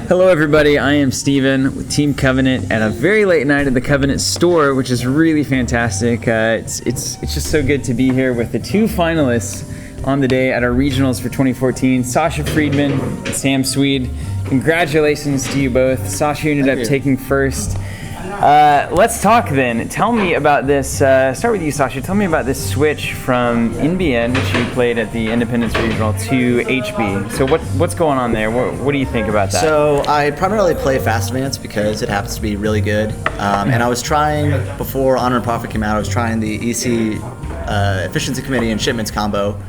Hello everybody, I am Steven with Team Covenant at a very late night at the Covenant store, which is really fantastic. It's just so good to be here with the two finalists on the day at our regionals for 2014, Sasha Friedman and Sam Suied. Congratulations to you both. Sasha ended up taking first. Let's talk then. Tell me about this. Start with you, Sasha. Tell me about this switch from NBN, which you played at the Independence Regional, to HB. So what's going on there? What do you think about that? So I primarily play Fast Advance because it happens to be really good. And I was trying, before Honor and Profit came out, I was trying the EC Efficiency Committee and Shipments combo.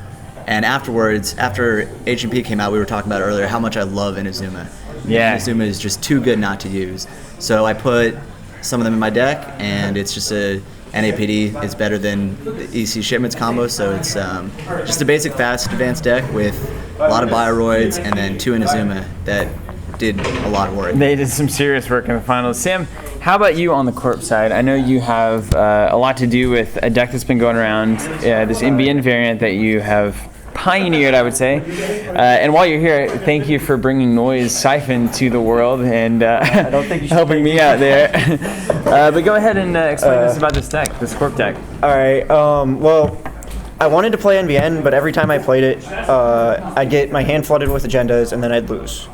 And afterwards, after H&P came out, we were talking about earlier how much I love Inazuma. Yeah. Inazuma is just too good not to use. So I put some of them in my deck, and it's just a NAPD is better than the EC Shipments combo, so it's just a basic Fast Advance deck with a lot of Bioroids and then two Inazuma that did a lot of work. They did some serious work in the finals. Sam, how about you on the Corp side? I know you have a lot to do with a deck that's been going around, this NBN variant that you have pioneered, I would say. And while you're here, thank you for bringing Noise Siphon to the world and I don't think you should helping me out there. But go ahead and explain this about this deck, this Corp deck. All right. Well, I wanted to play NBN, but every time I played it, I'd get my hand flooded with agendas, and then I'd lose.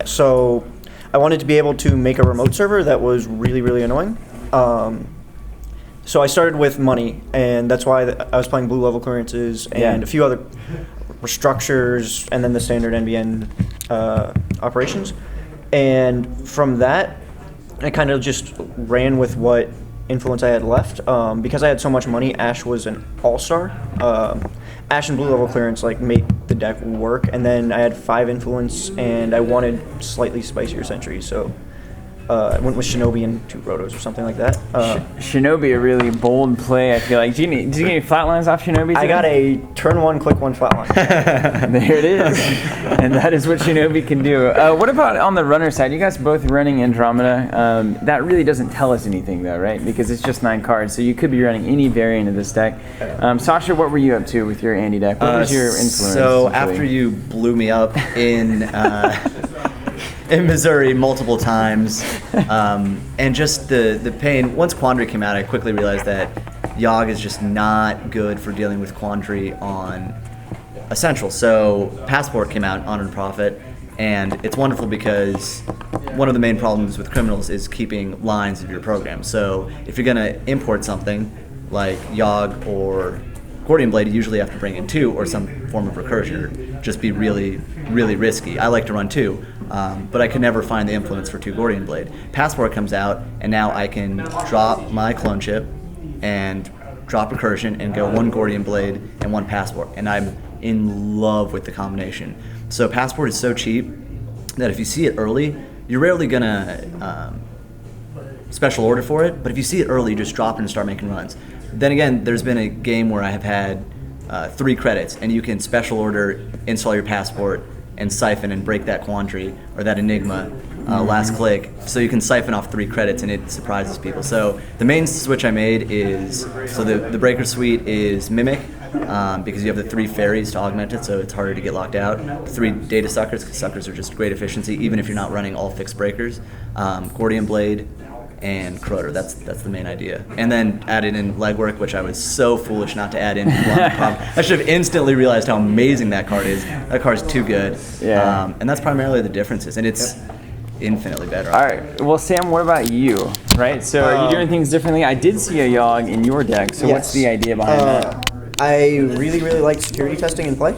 So I wanted to be able to make a remote server that was really, really annoying. So I started with money, and that's why I was playing blue level clearances and a few other structures, and then the standard NBN operations. And from that, I kind of just ran with what influence I had left. Because I had so much money, Ash was an all-star. Ash and blue level clearance made the deck work, and then I had 5 influence, and I wanted slightly spicier sentries, so I went with Shinobi and 2 Rotos or something like that. Shinobi, a really bold play, I feel like. Did you get any flatlines off Shinobi? I got a turn 1, click 1 flatline. There it is. And that is what Shinobi can do. What about on the runner side? You guys both running Andromeda. That really doesn't tell us anything, though, right? Because it's just 9 cards, so you could be running any variant of this deck. Sasha, what were you up to with your Handi Deck? What was your influence? So after you blew me up in Missouri multiple times, and just the pain. Once Quandary came out, I quickly realized that Yogg is just not good for dealing with Quandary on Essential. So Passport came out, Honor and Profit, and it's wonderful because one of the main problems with criminals is keeping lines of your program. So if you're going to import something like Yogg or Gordian Blade, you usually have to bring in 2 or some form of recursion, or just be really, really risky. I like to run 2. But I could never find the influence for 2 Gordian Blade. Passport comes out, and now I can drop my clone chip and drop recursion and go 1 Gordian Blade and 1 Passport, and I'm in love with the combination. So Passport is so cheap that if you see it early, you're rarely gonna special order for it, but if you see it early, you just drop it and start making runs. Then again, there's been a game where I have had 3 credits, and you can special order, install your Passport, and siphon and break that Quandary or that Enigma last click, so you can siphon off 3 credits and it surprises people. So the main switch I made is, so the Breaker Suite is Mimic, because you have the 3 fairies to augment it, so it's harder to get locked out. 3 Data Suckers, because Suckers are just great efficiency even if you're not running all fixed breakers. Gordian Blade and Croter, that's the main idea. And then added in Legwork, which I was so foolish not to add in. I should have instantly realized how amazing that card is. That card's too good. Yeah. And that's primarily the differences, and it's infinitely better. All right. Well, Sam, what about you? Right. So are you doing things differently? I did see a Yogg in your deck. So what's the idea behind that? I really, really liked security testing in play.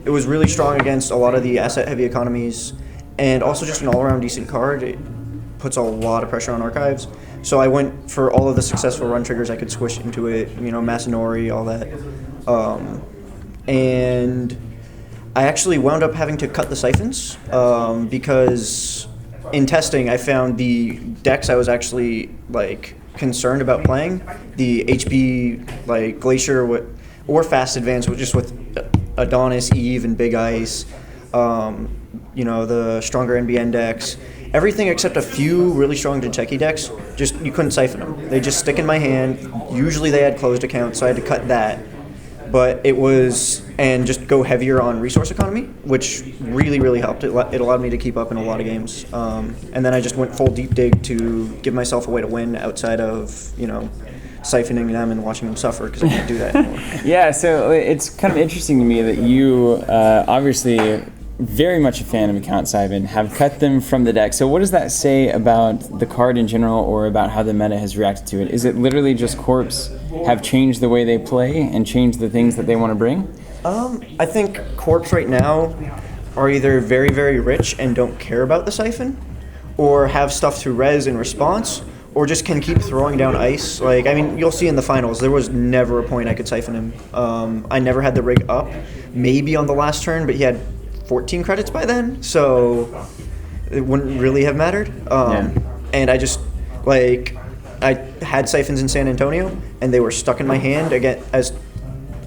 It was really strong against a lot of the asset-heavy economies, and also just an all-around decent card. It puts a lot of pressure on archives. So I went for all of the successful run triggers I could squish into it, Masanori, all that. And I actually wound up having to cut the siphons because in testing I found the decks I was actually concerned about playing, the HB Glacier or Fast Advance, just with Adonis, Eve, and Big Ice, the stronger NBN decks. Everything except a few really strong Jaceki decks, you couldn't siphon them. They just stick in my hand. Usually they had closed accounts, so I had to cut that. but it was, and just go heavier on resource economy, which really helped. It allowed me to keep up in a lot of games. And then I just went full deep dig to give myself a way to win outside of, siphoning them and watching them suffer, because I can't do that anymore. Yeah, so it's kind of interesting to me that you obviously very much a fan of account siphon, have cut them from the deck. So what does that say about the card in general, or about how the meta has reacted to it? Is it literally just Corps have changed the way they play and changed the things that they want to bring? I think Corps right now are either very rich and don't care about the siphon, or have stuff to res in response, or just can keep throwing down ice. Like, I mean, you'll see in the finals, there was never a point I could siphon him. I never had the rig up, maybe on the last turn, but he had 14 credits by then, so it wouldn't really have mattered. And I just, I had siphons in San Antonio, and they were stuck in my hand again.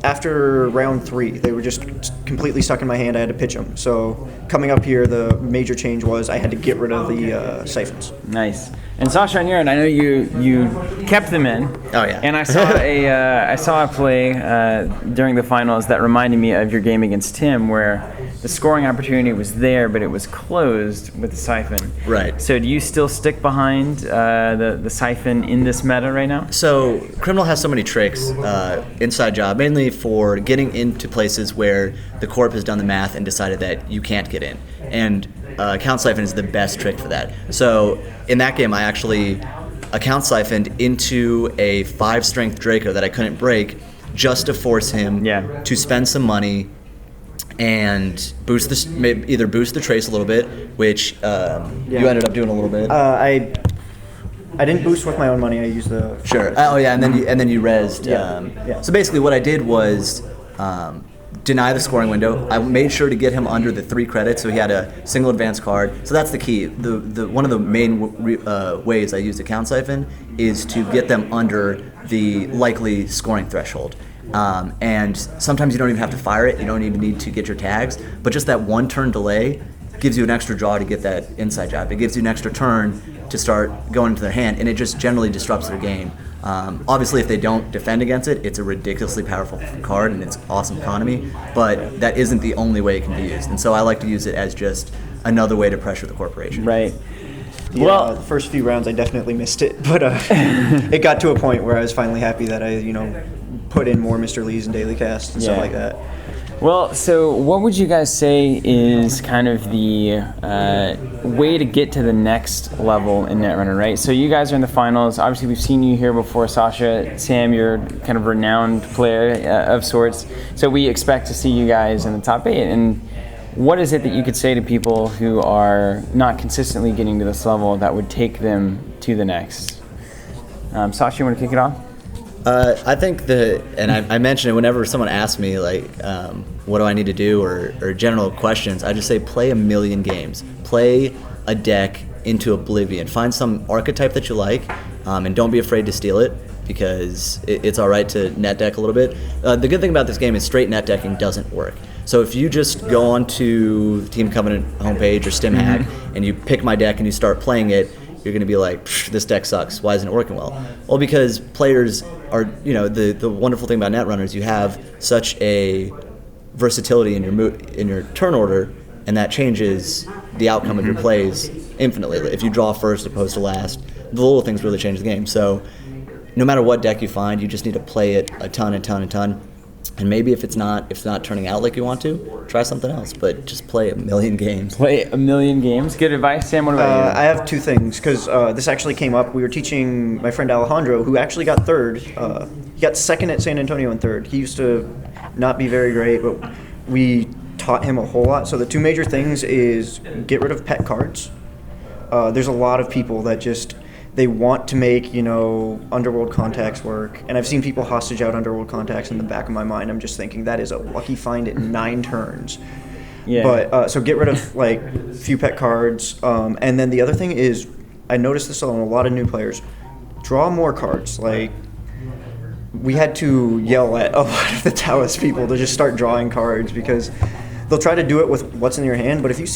After round 3, they were just completely stuck in my hand. I had to pitch them. So coming up here, the major change was I had to get rid of the siphons. Nice. And Sasha, on your end, I know you kept them in. Oh yeah. And I saw a play during the finals that reminded me of your game against Tim, where the scoring opportunity was there, but it was closed with the siphon. Right. So do you still stick behind the siphon in this meta right now? So Criminal has so many tricks, inside job, mainly for getting into places where the Corp has done the math and decided that you can't get in. And account siphon is the best trick for that. So in that game, I actually account siphoned into a 5 strength Draco that I couldn't break, just to force him to spend some money and boost either boost the trace a little bit, which you ended up doing a little bit. I didn't boost with my own money. I used the sure. Oh yeah, and then you rezzed. So basically, what I did was deny the scoring window. I made sure to get him under the 3 credits, so he had a single advance card. So that's the key. The one of the main ways I use account siphon is to get them under the likely scoring threshold. And sometimes you don't even have to fire it. You don't even need to get your tags. But just that 1 turn delay gives you an extra draw to get that inside job. It gives you an extra turn to start going into their hand, and it just generally disrupts their game. Obviously, if they don't defend against it, it's a ridiculously powerful card and it's awesome economy, but that isn't the only way it can be used. And so I like to use it as just another way to pressure the corporation. Right. Well, the first few rounds I definitely missed it, but it got to a point where I was finally happy that I, put in more Mr. Lees and Daily Cast and stuff like that. Well, so what would you guys say is kind of the way to get to the next level in Netrunner, right? So you guys are in the finals. Obviously, we've seen you here before, Sasha. Sam, you're kind of a renowned player of sorts. So we expect to see you guys in the top 8. And what is it that you could say to people who are not consistently getting to this level that would take them to the next? Sasha, you want to kick it off? I think and I mention it whenever someone asks me, what do I need to do, or general questions, I just say play 1,000,000 games. Play a deck into oblivion. Find some archetype that you like, and don't be afraid to steal it, because it's all right to net deck a little bit. The good thing about this game is straight net decking doesn't work. So if you just go onto Team Covenant homepage or StimHack and you pick my deck and you start playing it, you're going to be like, this deck sucks. Why isn't it working well? Well, because players are, the wonderful thing about Netrunner is you have such a versatility in your turn order, and that changes the outcome of your plays infinitely. If you draw first opposed to last, the little things really change the game. So no matter what deck you find, you just need to play it a ton. And maybe if it's not turning out like you want to, try something else. But just play 1,000,000 games. Play 1,000,000 games. Good advice, Sam. What about you? I have 2 things, because this actually came up. We were teaching my friend Alejandro, who actually got 3rd. He got 2nd at San Antonio and 3rd. He used to not be very great, but we taught him a whole lot. So the 2 major things is get rid of pet cards. There's a lot of people that they want to make, Underworld Contacts work. And I've seen people hostage out Underworld Contacts. In the back of my mind, I'm just thinking that is a lucky find at 9 turns. Yeah. But so get rid of few pet cards. And then the other thing is, I noticed this on a lot of new players. Draw more cards. We had to yell at a lot of the Taoist people to just start drawing cards, because they'll try to do it with what's in your hand. But if you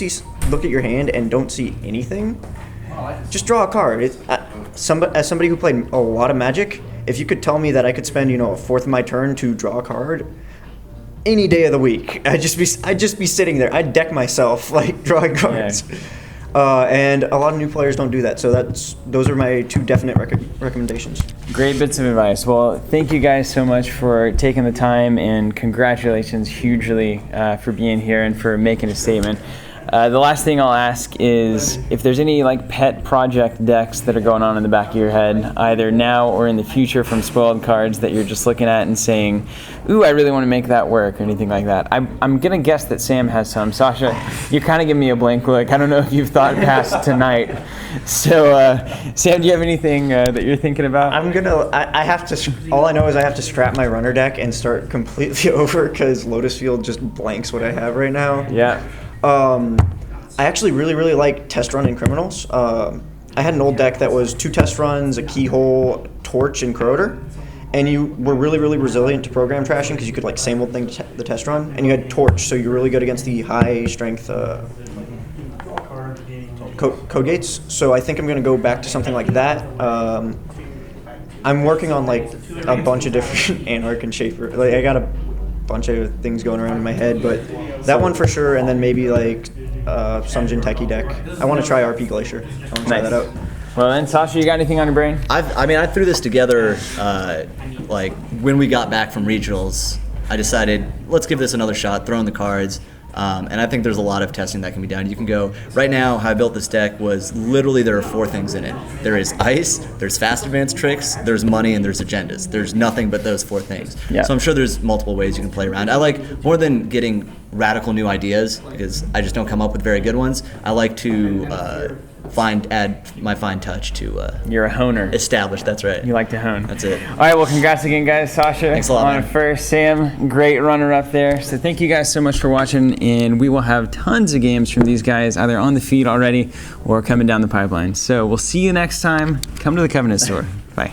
look at your hand and don't see anything, just draw a card. As somebody who played a lot of Magic, if you could tell me that I could spend, a fourth of my turn to draw a card, any day of the week. I'd just be sitting there. I'd deck myself, like drawing cards. Yeah. And a lot of new players don't do that, so those are my 2 definite recommendations. Great bits of advice. Well, thank you guys so much for taking the time, and congratulations hugely for being here and for making a statement. The last thing I'll ask is if there's any like pet project decks that are going on in the back of your head, either now or in the future from Spoiled cards that you're just looking at and saying, ooh, I really want to make that work, or anything like that. I'm going to guess that Sam has some. Sasha, you're kind of giving me a blank look. I don't know if you've thought past tonight. So, Sam, do you have anything that you're thinking about? I have to, all I know is I have to scrap my runner deck and start completely over because Lotus Field just blanks what I have right now. Yeah. I actually really like Test Run and Criminals. I had an old deck that was 2 Test Runs, a Keyhole, Torch, and Corroder. And you were really resilient to program trashing because you could like same old thing the Test Run. And you had Torch, so you're really good against the high strength code gates. So I think I'm going to go back to something like that. I'm working on like a bunch of different Anarch and Schaefer. Like I got a bunch of things going around in my head, but that one for sure, and then maybe like some Jinteki deck. I want to try RP Glacier. I want to try that out. Well then, Sasha, you got anything on your brain? I threw this together like when we got back from regionals. I decided let's give this another shot, throw in the cards. And I think there's a lot of testing that can be done. You can go, right now, how I built this deck was literally there are 4 things in it. There is ice, there's fast advance tricks, there's money, and there's agendas. There's nothing but those 4 things. Yeah. So I'm sure there's multiple ways you can play around. I like, more than getting radical new ideas, because I just don't come up with very good ones, I like to add my fine touch to You're a honer. Establish, that's right. You like to hone. That's it. All right, well, congrats again, guys. Sasha, thanks a lot, on man. first. Sam, great runner up there. So thank you guys so much for watching, and we will have tons of games from these guys either on the feed already or coming down the pipeline. So we'll see you next time. Come to the Covenant store. Bye.